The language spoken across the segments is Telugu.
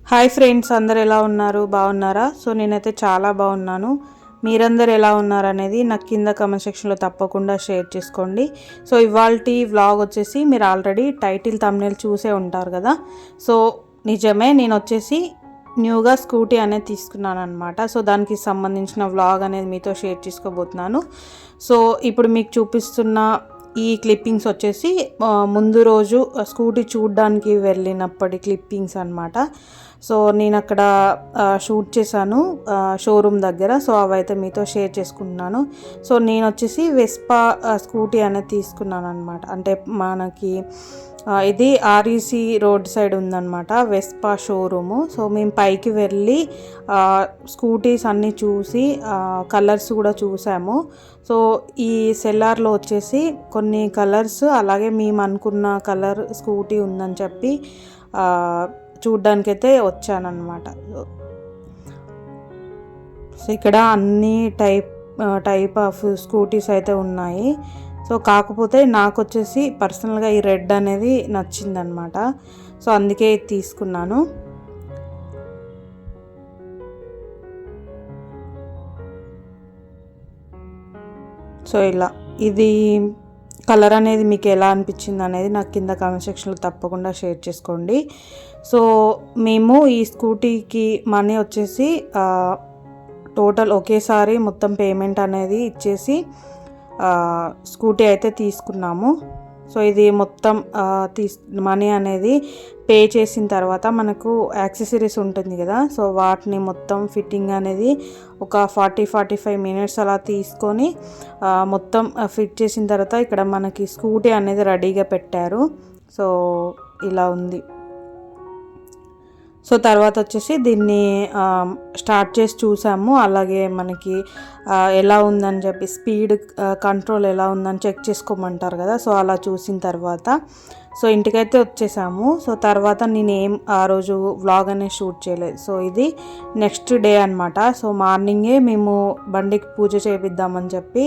హాయ్ ఫ్రెండ్స్, అందరు ఎలా ఉన్నారు? బాగున్నారా? సో నేనైతే చాలా బాగున్నాను. మీరందరు ఎలా ఉన్నారు అనేది నాకు కింద కామెంట్ సెక్షన్లో తప్పకుండా షేర్ చేసుకోండి. సో ఇవాల్టి వ్లాగ్ వచ్చేసి మీరు ఆల్రెడీ టైటిల్ థంబ్నెయిల్ చూసే ఉంటారు కదా. సో నిజమే, నేను వచ్చేసి న్యూగా స్కూటీ అనేది తీసుకున్నాను అనమాట. సో దానికి సంబంధించిన వ్లాగ్ అనేది మీతో షేర్ చేసుకోబోతున్నాను. సో ఇప్పుడు మీకు చూపిస్తున్న ఈ క్లిప్పింగ్స్ వచ్చేసి ముందు రోజు స్కూటీ చూడడానికి వెళ్ళినప్పటి క్లిప్పింగ్స్ అనమాట. సో నేను అక్కడ షూట్ చేశాను షోరూమ్ దగ్గర. సో అవైతే మీతో షేర్ చేసుకుంటున్నాను. సో నేను వచ్చేసి వెస్పా స్కూటీ అనేది తీసుకున్నాను అనమాట. అంటే మనకి ఇది ఆర్ఈసి రోడ్ సైడ్ ఉందన్నమాట వెస్పా షోరూము. సో మేము పైకి వెళ్ళి స్కూటీస్ అన్నీ చూసి కలర్స్ కూడా చూసాము. సో ఈ సెల్లార్లో వచ్చేసి కొన్ని కలర్స్ అలాగే మేము అనుకున్న కలర్ స్కూటీ ఉందని చెప్పి చూడ్డానికైతే వచ్చానన్నమాట. సో ఇక్కడ అన్ని టైప్ ఆఫ్ స్కూటీస్ అయితే ఉన్నాయి. సో కాకపోతే నాకు వచ్చేసి పర్సనల్గా ఈ రెడ్ అనేది నచ్చిందనమాట. సో అందుకే తీసుకున్నాను. సో ఇలా ఇది కలర్ అనేది మీకు ఎలా అనిపించింది అనేది నాకు కింద కామెంట్ సెక్షన్లో తప్పకుండా షేర్ చేసుకోండి. సో మేము ఈ స్కూటీకి మనీ వచ్చేసి టోటల్ ఒకేసారి మొత్తం పేమెంట్ అనేది ఇచ్చేసి స్కూటీ అయితే తీసుకున్నాము. సో ఇది మొత్తం మనీ అనేది పే చేసిన తర్వాత మనకు యాక్సెసరీస్ ఉంటుంది కదా. సో వాటిని మొత్తం ఫిట్టింగ్ అనేది ఒక 40-45 మినిట్స్ అలా తీసుకొని మొత్తం ఫిట్ చేసిన తర్వాత ఇక్కడ మనకి స్కూటీ అనేది రెడీగా పెట్టారు. సో ఇలా ఉంది. సో తర్వాత వచ్చేసి దీన్ని స్టార్ట్ చేసి చూసాము. అలాగే మనకి ఎలా ఉందని చెప్పి స్పీడ్ కంట్రోల్ ఎలా ఉందని చెక్ చేసుకోమంటారు కదా. సో అలా చూసిన తర్వాత సో ఇంటికైతే వచ్చేసాము. సో తర్వాత నేనేం ఆ రోజు వ్లాగ్ అనేది షూట్ చేయలేదు. సో ఇది నెక్స్ట్ డే అనమాట. సో మార్నింగే మేము బండికి పూజ చేపిద్దామని చెప్పి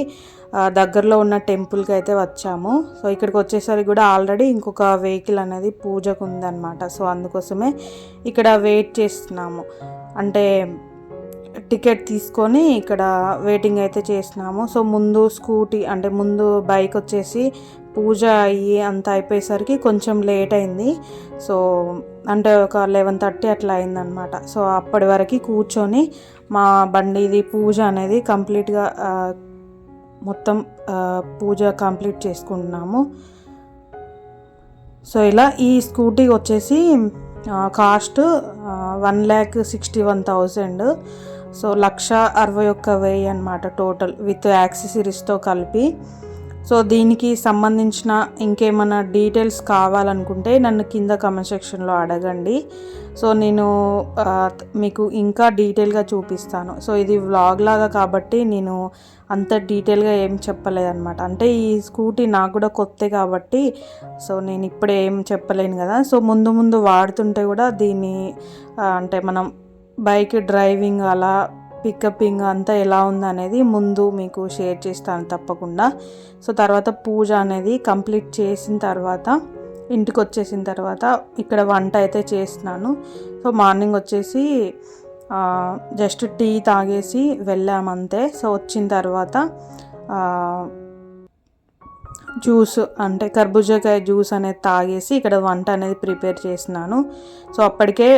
దగ్గరలో ఉన్న టెంపుల్కి అయితే వచ్చాము. సో ఇక్కడికి వచ్చేసరికి కూడా ఆల్రెడీ ఇంకొక వెహికల్ అనేది పూజకు ఉందన్నమాట. సో అందుకోసమే ఇక్కడ వెయిట్ చేస్తున్నాము. అంటే టికెట్ తీసుకొని ఇక్కడ వెయిటింగ్ అయితే చేస్తున్నాము. సో ముందు స్కూటీ అంటే ముందు బైక్ వచ్చేసి పూజ అయ్యి అంత అయిపోయేసరికి కొంచెం లేట్ అయింది. సో అంటే ఒక 11:30 అట్లా అయిందనమాట. సో అప్పటి వరకు కూర్చొని మా బండిది పూజ అనేది కంప్లీట్గా మొత్తం పూజ కంప్లీట్ చేసుకుంటున్నాము. సో ఇలా ఈ స్కూటీ వచ్చేసి కాస్ట్ 1,61,000. సో 1,61,000 అనమాట టోటల్ విత్ యాక్సెసరీస్తో కలిపి. సో దీనికి సంబంధించిన ఇంకేమైనా డీటెయిల్స్ కావాలనుకుంటే నన్ను కింద కామెంట్ సెక్షన్లో అడగండి. సో నేను మీకు ఇంకా డీటెయిల్గా చూపిస్తాను. సో ఇది వ్లాగ్ లాగా కాబట్టి నేను అంత డీటెయిల్గా ఏం చెప్పలేదన్నమాట. అంటే ఈ స్కూటీ నాకు కూడా కొత్త కాబట్టి సో నేను ఇప్పుడే ఏం చెప్పలేను కదా. సో ముందు వాడుతుంటే కూడా దీన్ని అంటే మనం బైక్ డ్రైవింగ్ అలా పికప్పింగ్ అంతా ఎలా ఉందనేది ముందు మీకు షేర్ చేస్తాను తప్పకుండా. సో తర్వాత పూజ అనేది కంప్లీట్ చేసిన తర్వాత ఇంటికి వచ్చేసిన తర్వాత ఇక్కడ వంట అయితే చేస్తున్నాను. సో మార్నింగ్ వచ్చేసి జస్ట్ టీ తాగేసి వెళ్ళామంతే. సో వచ్చిన తర్వాత జ్యూస్ అంటే కర్బూజాకాయ జ్యూస్ అనేది తాగేసి ఇక్కడ వంట అనేది ప్రిపేర్ చేసినాను. సో అప్పటికే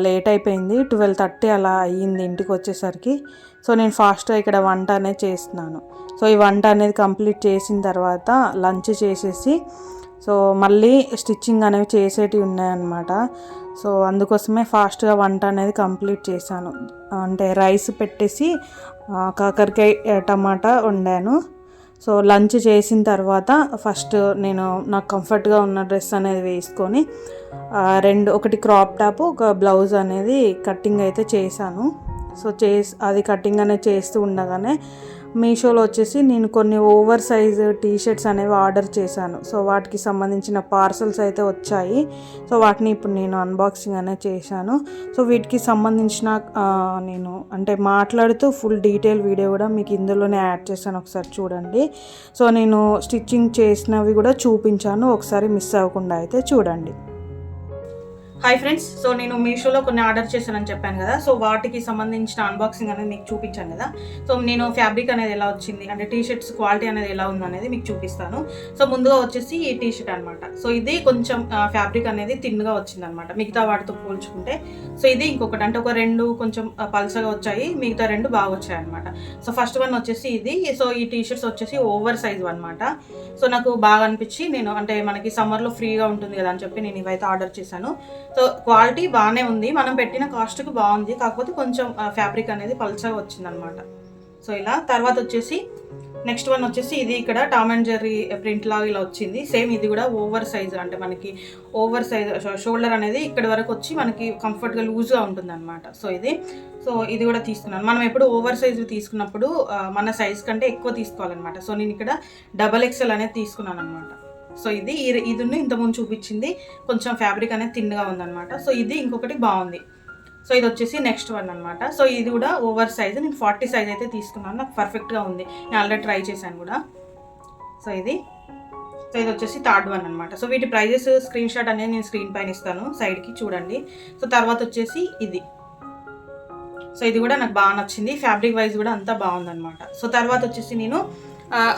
లేట్ అయిపోయింది, 12:30 అలా అయ్యింది ఇంటికి వచ్చేసరికి. సో నేను ఫాస్ట్గా ఇక్కడ వంట అనేది చేస్తున్నాను. సో ఈ వంట అనేది కంప్లీట్ చేసిన తర్వాత లంచ్ చేసేసి సో మళ్ళీ స్టిచ్చింగ్ అనేవి చేసేటివి ఉన్నాయన్నమాట. సో అందుకోసమే ఫాస్ట్గా వంట అనేది కంప్లీట్ చేశాను. అంటే రైస్ పెట్టేసి కాకరకాయ టమాటా వండాను. సో లంచ్ చేసిన తర్వాత ఫస్ట్ నేను నాకు కంఫర్ట్గా ఉన్న డ్రెస్ అనేది వేసుకొని ఒకటి క్రాప్ టాప్ ఒక బ్లౌజ్ అనేది కటింగ్ అయితే చేశాను. సో అది కటింగ్ అనేది చేస్తూ ఉండగానే మీషోలో వచ్చేసి నేను కొన్ని ఓవర్ సైజ్ టీషర్ట్స్ అనేవి ఆర్డర్ చేశాను. సో వాటికి సంబంధించిన పార్సల్స్ అయితే వచ్చాయి. సో వాటిని ఇప్పుడు నేను అన్బాక్సింగ్ అనేది చేశాను. సో వీటికి సంబంధించిన నేను అంటే మాట్లాడుతూ ఫుల్ డీటెయిల్ వీడియో కూడా మీకు ఇందులోనే యాడ్ చేశాను, ఒకసారి చూడండి. సో నేను స్టిచ్చింగ్ చేసినవి కూడా చూపించాను, ఒకసారి మిస్ అవ్వకుండా అయితే చూడండి. హాయ్ ఫ్రెండ్స్, సో నేను మీషోలో కొన్ని ఆర్డర్ చేశానని చెప్పాను కదా. సో వాటికి సంబంధించిన అన్బాక్సింగ్ అనేది మీకు చూపించాను కదా. సో నేను ఫ్యాబ్రిక్ అనేది ఎలా వచ్చింది అంటే టీ షర్ట్స్ క్వాలిటీ అనేది ఎలా ఉందనేది మీకు చూపిస్తాను. సో ముందుగా వచ్చేసి ఈ టీ షర్ట్ అనమాట. సో ఇది కొంచెం ఫ్యాబ్రిక్ అనేది థిన్గా వచ్చింది అనమాట మిగతా వాటితో పోల్చుకుంటే. సో ఇది ఇంకొకటి అంటే ఒక రెండు కొంచెం పల్సగా వచ్చాయి, మిగతా రెండు బాగా వచ్చాయి అనమాట. సో ఫస్ట్ వన్ వచ్చేసి ఇది. సో ఈ టీ షర్ట్స్ వచ్చేసి ఓవర్ సైజ్ అనమాట. సో నాకు బాగా అనిపించి నేను అంటే మనకి సమ్మర్లో ఫ్రీగా ఉంటుంది కదా అని చెప్పి నేను ఇవైతే ఆర్డర్ చేశాను. సో క్వాలిటీ బాగానే ఉంది, మనం పెట్టిన కాస్ట్కి బాగుంది, కాకపోతే కొంచెం ఫ్యాబ్రిక్ అనేది పల్చగా వచ్చింది అనమాట. సో ఇలా తర్వాత వచ్చేసి నెక్స్ట్ వన్ వచ్చేసి ఇది ఇక్కడ టామ్ అండ్ జెర్రీ ప్రింట్ లాగా ఇలా వచ్చింది. సేమ్ ఇది కూడా ఓవర్ సైజ్ అంటే మనకి ఓవర్ సైజ్ షోల్డర్ అనేది ఇక్కడ వరకు వచ్చి మనకి కంఫర్ట్గా లూజ్గా ఉంటుంది అనమాట. సో ఇది కూడా తీసుకున్నాను. మనం ఎప్పుడు ఓవర్ సైజ్ తీసుకున్నప్పుడు మన సైజ్ కంటే ఎక్కువ తీసుకోవాలన్నమాట. సో నేను ఇక్కడ XXL అనేది తీసుకున్నాను అనమాట. సో ఇది ఇంతకుముందు చూపించింది కొంచెం ఫ్యాబ్రిక్ అనేది థిన్గా ఉందన్నమాట. సో ఇది ఇంకొకటి బాగుంది. సో ఇది వచ్చేసి నెక్స్ట్ వన్ అనమాట. సో ఇది కూడా ఓవర్ సైజ్, నేను 40 సైజ్ అయితే తీసుకున్నాను, నాకు పర్ఫెక్ట్గా ఉంది, నేను ఆల్రెడీ ట్రై చేశాను కూడా. సో ఇది వచ్చేసి థర్డ్ వన్ అనమాట. సో వీటి ప్రైజెస్ స్క్రీన్ షాట్ అనేది నేను స్క్రీన్ పైన ఇస్తాను, సైడ్కి చూడండి. సో తర్వాత వచ్చేసి ఇది. సో ఇది కూడా నాకు బాగా నచ్చింది, ఫ్యాబ్రిక్ వైజ్ కూడా అంతా బాగుందన్నమాట. సో తర్వాత వచ్చేసి నేను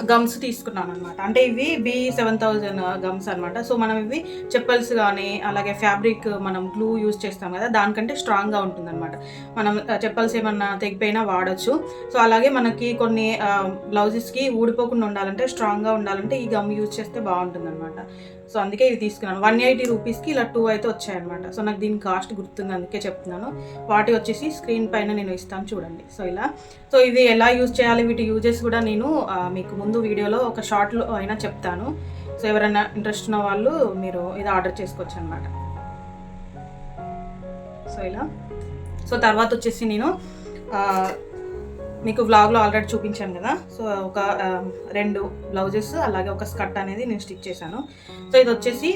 గమ్స్ తీసుకున్నాను అనమాట. అంటే ఇవి B7000 గమ్స్ అనమాట. సో మనం ఇవి చెప్పల్స్ కానీ అలాగే ఫ్యాబ్రిక్ మనం గ్లూ యూజ్ చేస్తాం కదా, దానికంటే స్ట్రాంగ్గా ఉంటుంది అనమాట. మనం చెప్పల్స్ ఏమన్నా తెగిపోయినా వాడచ్చు. సో అలాగే మనకి కొన్ని బ్లౌజెస్కి ఊడిపోకుండా ఉండాలంటే, స్ట్రాంగ్గా ఉండాలంటే ఈ గమ్ యూజ్ చేస్తే బాగుంటుంది అనమాట. సో అందుకే ఇది తీసుకున్నాను. 180 రూపీస్కి ఇలా 2 అయితే వచ్చాయన్నమాట. సో నాకు దీని కాస్ట్ గుర్తుంది, అందుకే చెప్తున్నాను. వాటి వచ్చేసి స్క్రీన్ పైన నేను ఇస్తాను చూడండి. సో ఇవి ఎలా యూజ్ చేయాలి, వీటి యూజెస్ కూడా నేను మీకు ముందు వీడియోలో ఒక షార్ట్లో అయినా చెప్తాను. సో ఎవరైనా ఇంట్రెస్ట్ ఉన్న వాళ్ళు మీరు ఇది ఆర్డర్ చేసుకోవచ్చు అనమాట. సో తర్వాత వచ్చేసి నేను మీకు వ్లాగ్లో ఆల్రెడీ చూపించాను కదా. సో ఒక 2 బ్లౌజెస్ అలాగే ఒక స్కర్ట్ అనేది నేను స్టిచ్ చేశాను. సో ఇది వచ్చేసి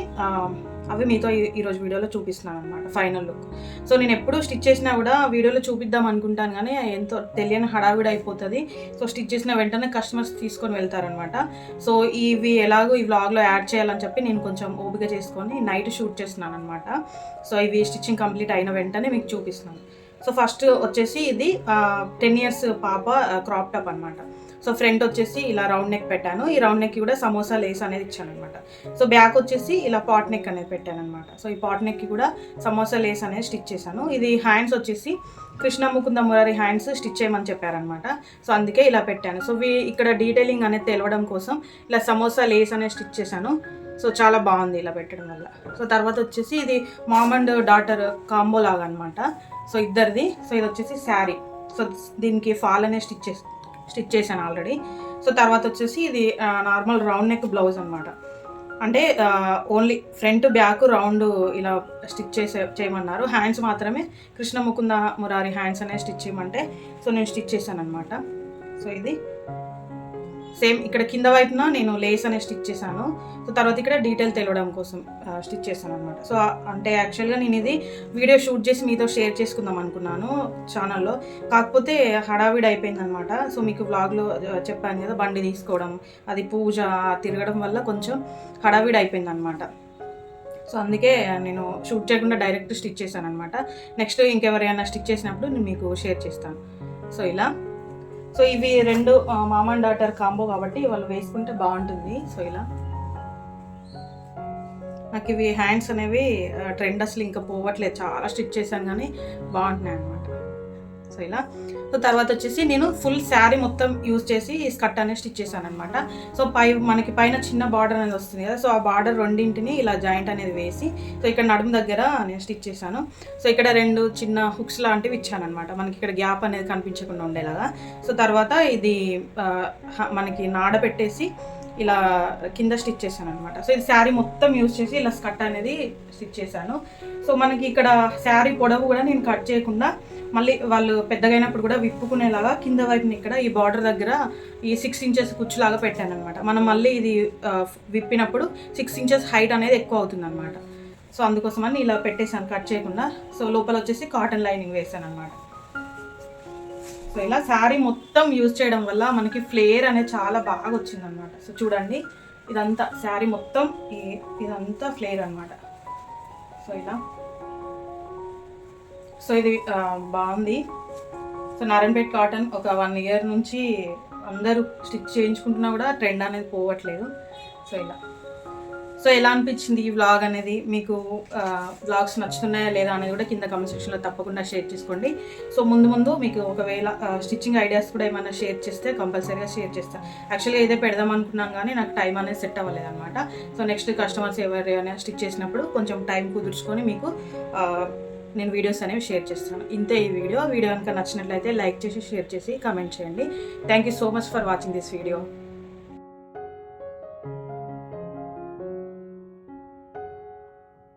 అవి మీతో ఈరోజు వీడియోలో చూపిస్తున్నాను అనమాట, ఫైనల్ లుక్. సో నేను ఎప్పుడు స్టిచ్ చేసినా కూడా వీడియోలో చూపిద్దాం అనుకుంటాను, కానీ ఎంతో తెలియని హడావిడి అయిపోతుంది. సో స్టిచ్ చేసిన వెంటనే కస్టమర్స్ తీసుకొని వెళ్తారనమాట. సో ఇవి ఎలాగో ఈ వ్లాగ్లో యాడ్ చేయాలని చెప్పి నేను కొంచెం ఓపిక చేసుకొని నైట్ షూట్ చేస్తున్నాను అనమాట. సో ఇవి స్టిచ్చింగ్ కంప్లీట్ అయిన వెంటనే మీకు చూపిస్తున్నాను. సో ఫస్ట్ వచ్చేసి ఇది 10 ఇయర్స్ పాప క్రాప్ టాప్ అనమాట. సో ఫ్రంట్ వచ్చేసి ఇలా రౌండ్ నెక్ పెట్టాను, ఈ రౌండ్ నెక్కి కూడా సమోసా లేస్ అనేది ఇచ్చాను అనమాట. సో బ్యాక్ వచ్చేసి ఇలా పాట్ నెక్ అనేది పెట్టాను అనమాట. సో ఈ పాట్ నెక్కి కూడా సమోసా లేస్ అనేది స్టిచ్ చేశాను. ఇది హ్యాండ్స్ వచ్చేసి కృష్ణ ముకుంద మురారి హ్యాండ్స్ స్టిచ్ చేయమని చెప్పారనమాట. సో అందుకే ఇలా పెట్టాను. సో ఇక్కడ డీటెయిలింగ్ అనేది తెలవడం కోసం ఇలా సమోసా లేస్ అనేది స్టిచ్ చేశాను. సో చాలా బాగుంది ఇలా పెట్టడం వల్ల. సో తర్వాత వచ్చేసి ఇది మామ్ అండ్ డాటర్ కాంబో లాగా అనమాట. సో ఇద్దరిది. సో ఇది వచ్చేసి శారీ. సో దీనికి ఫాల్ అనేది స్టిచ్ చేశాను ఆల్రెడీ. సో తర్వాత వచ్చేసి ఇది నార్మల్ రౌండ్ నెక్ బ్లౌజ్ అనమాట. అంటే ఓన్లీ ఫ్రంట్ బ్యాక్ రౌండ్ ఇలా స్టిచ్ చేయమన్నారు, హ్యాండ్స్ మాత్రమే కృష్ణ ముకుంద మురారి హ్యాండ్స్ అనేది స్టిచ్ చేయమంటే సో నేను స్టిచ్ చేశాను అనమాట. సో ఇది సేమ్ ఇక్కడ కింద వైపున నేను లేస్ అనేది స్టిచ్ చేశాను. సో తర్వాత ఇక్కడ డీటెయిల్ తెలియడం కోసం స్టిచ్ చేశాను అనమాట. సో అంటే యాక్చువల్గా నేను ఇది వీడియో షూట్ చేసి మీతో షేర్ చేసుకుందాం అనుకున్నాను ఛానల్లో, కాకపోతే హడావిడి అయిపోయింది అనమాట. సో మీకు వ్లాగ్లో చెప్పాను కదా, బండి తీసుకోవడం, అది పూజ తిరగడం వల్ల కొంచెం హడావిడి అయిపోయింది అనమాట. సో అందుకే నేను షూట్ చేయకుండా డైరెక్ట్ స్టిచ్ చేశాను అనమాట. నెక్స్ట్ ఇంకెవరైనా స్టిచ్ చేసినప్పుడు నేను మీకు షేర్ చేస్తాను. సో ఇలా సో ఇవి 2 మామ్ అండ్ డాటర్ కాంబో కాబట్టి వాళ్ళు వేసుకుంటే బాగుంటుంది. సో ఇలా నాకు ఇవి హ్యాండ్స్ అనేవి ట్రెండ్ అసలు ఇంకా పోవట్లేదు, చాలా స్టిచ్ చేశాను కానీ బాగుంటున్నాయి అనమాట. సో ఇలా సో తర్వాత వచ్చేసి నేను ఫుల్ శారీ మొత్తం యూజ్ చేసి ఈ స్కర్ట్ అనేది స్టిచ్ చేశాను అనమాట. సో మనకి పైన చిన్న బార్డర్ అనేది వస్తుంది కదా, సో ఆ బార్డర్ రెండింటిని ఇలా జాయింట్ అనేది వేసి సో ఇక్కడ నడుము దగ్గర నేను స్టిచ్ చేశాను. సో ఇక్కడ 2 చిన్న హుక్స్ లాంటివి ఇచ్చాను అనమాట, మనకి ఇక్కడ గ్యాప్ అనేది కనిపించకుండా ఉండేలాగా. సో తర్వాత ఇది మనకి నాడ పెట్టేసి ఇలా కింద స్టిచ్ చేశాను అనమాట. సో ఇది శారీ మొత్తం యూజ్ చేసి ఇలా స్కర్ట్ అనేది స్టిచ్ చేశాను. సో మనకి ఇక్కడ శారీ పొడవు కూడా నేను కట్ చేయకుండా మళ్ళీ వాళ్ళు పెద్దగైనప్పుడు కూడా విప్పుకునేలాగా కింద వైపుని ఇక్కడ ఈ బార్డర్ దగ్గర ఈ 6 ఇంచెస్ కుచ్చులాగా పెట్టాను అనమాట. మనం మళ్ళీ ఇది విప్పినప్పుడు 6 ఇంచెస్ హైట్ అనేది ఎక్కువ అవుతుంది అనమాట. సో అందుకోసమని ఇలా పెట్టేశాను కట్ చేయకుండా. సో లోపల వచ్చేసి కాటన్ లైనింగ్ వేసాను అనమాట. సో ఇలా శారీ మొత్తం యూజ్ చేయడం వల్ల మనకి ఫ్లేర్ అనేది చాలా బాగా వచ్చిందనమాట. సో చూడండి, ఇదంతా శారీ మొత్తం ఇదంతా ఫ్లేర్ అనమాట. సో ఇలా సో ఇది బాగుంది. సో నారాయణపేట కాటన్ ఒక 1 year నుంచి అందరూ స్టిచ్ చేయించుకుంటున్నా కూడా ట్రెండ్ అనేది పోవట్లేదు. సో ఎలా అనిపించింది ఈ వ్లాగ్ అనేది, మీకు వ్లాగ్స్ నచ్చుతున్నాయా లేదా అనేది కూడా కింద కామెంట్ సెక్షన్లో తప్పకుండా షేర్ చేసుకోండి. సో ముందు మీకు ఒకవేళ స్టిచ్చింగ్ ఐడియాస్ కూడా ఏమైనా షేర్ చేస్తే కంపల్సరీగా షేర్ చేస్తాను. యాక్చువల్గా ఇదే పెడదాం అనుకున్నాం కానీ నాకు టైం అనేది సెట్ అవ్వలేదు అనమాట. సో నెక్స్ట్ కస్టమర్స్ ఎవరైనా స్టిచ్ చేసినప్పుడు కొంచెం టైం కుదుర్చుకొని మీకు నేను వీడియోస్ అనేవి షేర్ చేస్తాను. ఇంతే ఈ వీడియో కనుక నచ్చినట్లయితే లైక్ చేసి షేర్ చేసి కామెంట్ చేయండి. Thank you so much for watching this video.